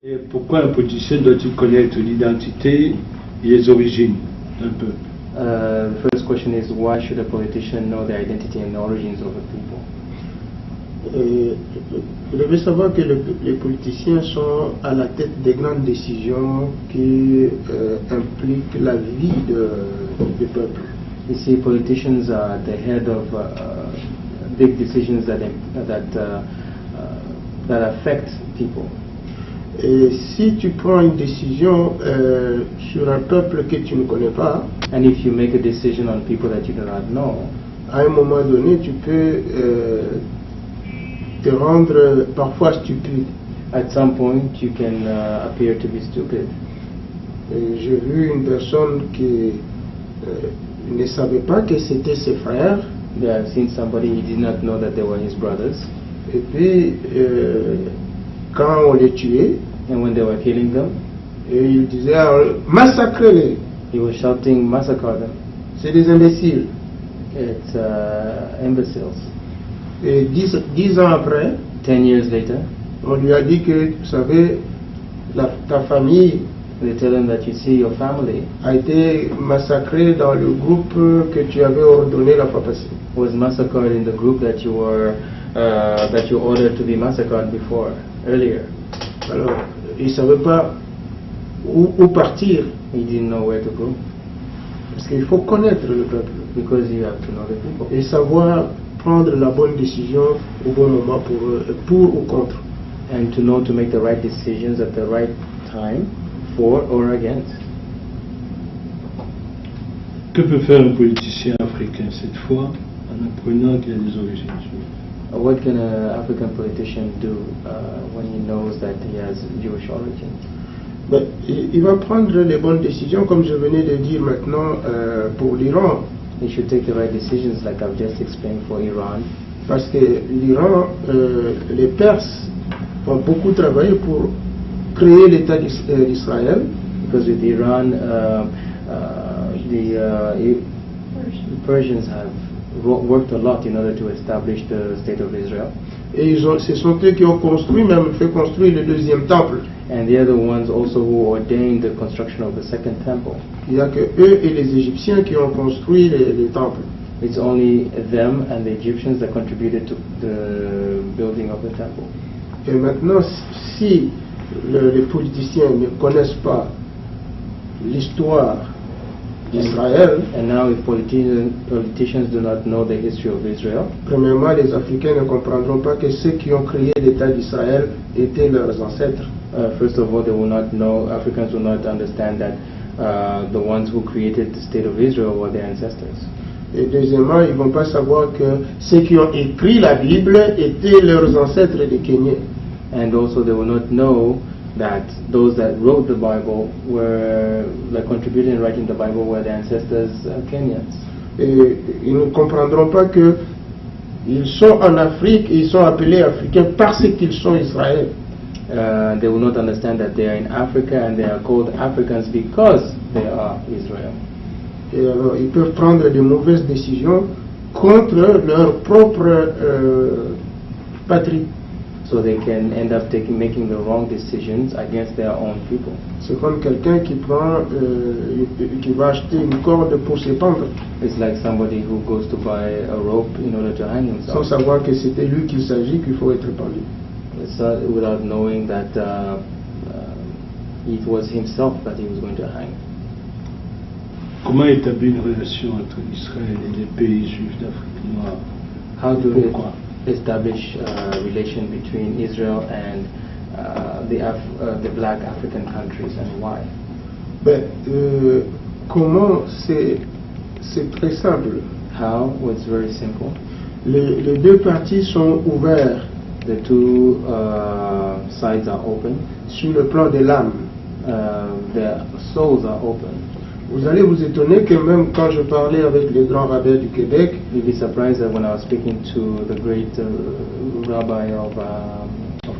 Et pourquoi un politicien doit-il connaître l'identité et les origines d'un peuple? The first question is, why should a politician know the identity and the origins of a people? Vous devez savoir que les politiciens sont à la tête des grandes décisions qui impliquent la vie du peuple. You see, politicians are at the head of big decisions that affect people. Et si tu prends une décision sur un peuple que tu ne connais pas, and if you make a decision on people that you do not know, à un moment donné, tu peux te rendre parfois stupide. At some point, you can appear to be stupid. J'ai vu une personne qui ne savait pas que c'était ses frères. I've seen somebody, he did not know that they were his brothers. Et puis, quand on les tuait, and when they were killing them, et il disait massacrez-les. He was shouting, massacre them. C'est des imbéciles. It's imbeciles. Et 10 ans après, 10 years later, on lui a dit que, vous savez, ta famille they tell him that, you see, your family a été massacrée dans le groupe que tu avais ordonné la fois passée. Was massacred in the group that you ordered to be massacred before, earlier. Alors, il ne savait pas où partir. He didn't know where to go. Parce qu'il faut connaître le peuple. Because you have to know the people. Et savoir prendre la bonne décision au bon moment pour ou contre. And to know to make the right decisions at the right time, for or against. Que peut faire un politicien africain cette fois en apprenant qu'il a des origines juives? What can an African politician do when he knows that he has Jewish origins? Ben, il va prendre les bonnes décisions, comme je venais de dire maintenant pour l'Iran. He should take the right decisions, like I've just explained for Iran. Parce que l'Iran, les Perses ont beaucoup travaillé pour créer l'État d'Israël. Because with Iran, the Persians have worked a lot in order to establish the state of Israel. Et ce sont eux qui ont construit, même fait construire le deuxième temple. And they are the ones also who ordained the construction of the second temple. Il n'y a que eux et les Égyptiens qui ont construit les temples. It's only them and the Egyptians that contributed to the building of the temple. Et maintenant, si les politiciens ne connaissent pas l'histoire d'Israël, and now if politicians do not know the history of Israel, premièrement, les Africains ne comprendront pas que ceux qui ont créé l'État d'Israël étaient leurs ancêtres. First of all, they will not know, Africans will not understand that the ones who created the state of Israel were their ancestors. Et deuxièmement, ils ne vont pas savoir que ceux qui ont écrit la Bible étaient leurs ancêtres des Kenyans. And also they will not know that those that wrote the Bible were, like contributed in writing the Bible, were their ancestors Kenyans. Et ils ne comprendront pas que ils sont en Afrique et ils sont appelés Africains parce qu'ils sont Israël. They will not understand that they are in Africa and they are called Africans because they are Israel. Et alors, ils peuvent prendre de mauvaises décisions contre leur propre patrie. So they can end up making the wrong decisions against their own people. C'est comme quelqu'un qui va acheter une corde pour se pendre. It's like somebody who goes to buy a rope in order to hang himself. Sans savoir que c'était lui qu'il s'agit qu'il faut être pendu. Without knowing that it was himself that he was going to hang. Comment établir une relation entre Israël et les pays juifs d'Afrique noire? How do we establish a relation between Israel and the black African countries, and why? Ben, comment? C'est très simple. How? Well, it's very simple. Les deux parties sont ouvertes. The two sides are open. Sur le plan de l'âme. Their souls are open. Vous allez vous étonner que même quand je parlais avec les grands rabbins du Québec, you'll be surprised that when I was speaking to the great rabbi of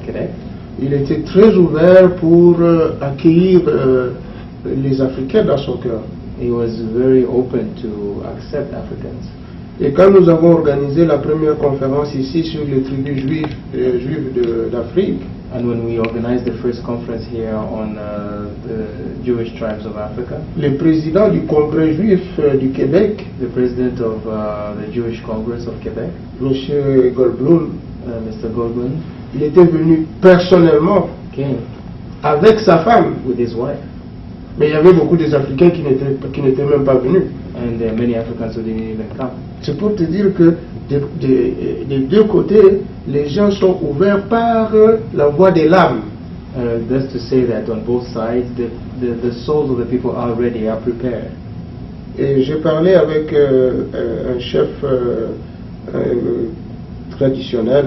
Quebec, il était très ouvert pour accueillir les Africains dans son cœur. He was very open to accept Africans. Et quand nous avons organisé la première conférence ici sur les tribus juives d'Afrique, And when we organized the first conference here on the Jewish tribes of Africa, le président du Congrès juif du Québec, the president of the Jewish Congress of Quebec, M. Goldblum, Mr. Goldman, il était venu personnellement came avec sa femme. with his wife. Mais il y avait beaucoup des Africains qui n'étaient même pas venus. And there are many Africans who didn't even come. C'est pour te dire que des deux côtés, les gens sont ouverts par la voie des larmes. That's to say that on both sides, the souls of the people are ready, are prepared. Et j'ai parlé avec un chef traditionnel,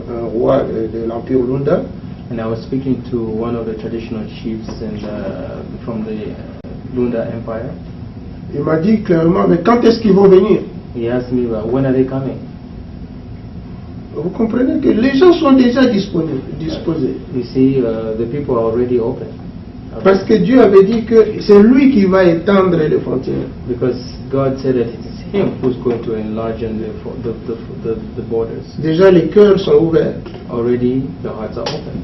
un roi de l'Empire Lunda. And I was speaking to one of the traditional chiefs from the Lunda Empire. Il m'a dit clairement, mais quand est-ce qu'ils vont venir? He asked me, well, when are they coming? Vous comprenez que les gens sont déjà disposés. You see, the people are already open. Parce que Dieu avait dit que c'est lui qui va étendre les frontières. Because God said that it is Him who's going to enlarge the borders. Déjà les cœurs sont ouverts. Already the hearts are open.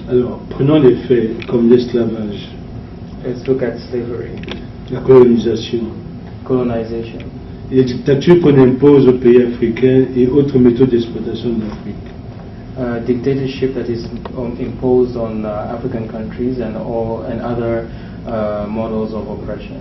Alors, prenons les faits comme l'esclavage, Let's look at slavery, la colonisation, colonization, les dictatures qu'on impose aux pays africains et autres méthodes d'exploitation de l'Afrique. dictatorship that is imposed on African countries and other models of oppression.